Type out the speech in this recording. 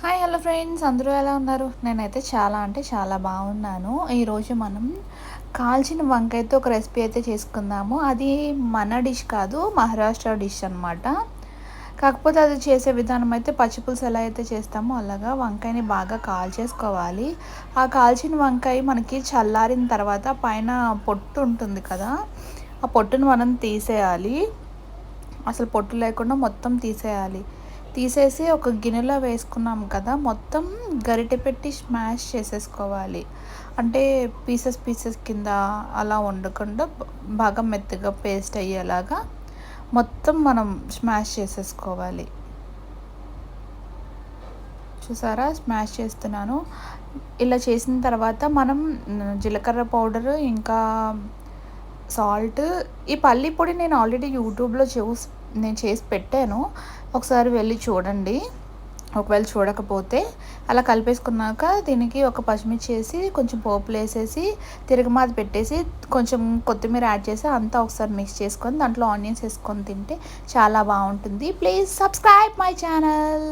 Hi hello friends, అందరూ ఎలా ఉన్నారు? నేనైతే చాలా అంటే చాలా బాగున్నాను. ఈరోజు మనం కాల్చిన వంకాయతో ఒక రెసిపీ అయితే చేసుకుందాము. అది మన డిష్ కాదు, మహారాష్ట్ర డిష్ అనమాట. కాకపోతే అది చేసే విధానం అయితే పచ్చిపులుసు ఎలా అయితే చేస్తామో అలాగా వంకాయని బాగా కాల్చేసుకోవాలి. ఆ కాల్చిన వంకాయ మనకి చల్లారిన తర్వాత పైన పొట్టు ఉంటుంది కదా, ఆ పొట్టును మనం తీసేయాలి. అసలు పొట్టు లేకుండా మొత్తం తీసేయాలి. తీసేసి ఒక గిన్నెలో వేసుకున్నాం కదా, మొత్తం గరిటె పెట్టి స్మాష్ చేసేసుకోవాలి. అంటే పీసెస్ పీసెస్ కింద అలా వండకుండా బాగా మెత్తగా పేస్ట్ అయ్యేలాగా మొత్తం మనం స్మాష్ చేసేసుకోవాలి. చూసారా, స్మాష్ చేస్తున్నాను. ఇలా చేసిన తర్వాత మనం జీలకర్ర పౌడరు, ఇంకా సాల్ట్, ఈ పల్లి పొడి నేను ఆల్రెడీ యూట్యూబ్లో నేను చేసి పెట్టాను. ఒకసారి వెళ్ళి చూడండి, ఒకవేళ చూడకపోతే. అలా కలిపేసుకున్నాక దీనికి ఒక పచ్చిమిర్చి వేసి, కొంచెం పోపులు వేసేసి, తిరగమాత పెట్టేసి, కొంచెం కొత్తిమీర యాడ్ చేసి అంతా ఒకసారి మిక్స్ చేసుకొని దాంట్లో ఆనియన్స్ వేసుకొని తింటే చాలా బాగుంటుంది. Please subscribe my channel.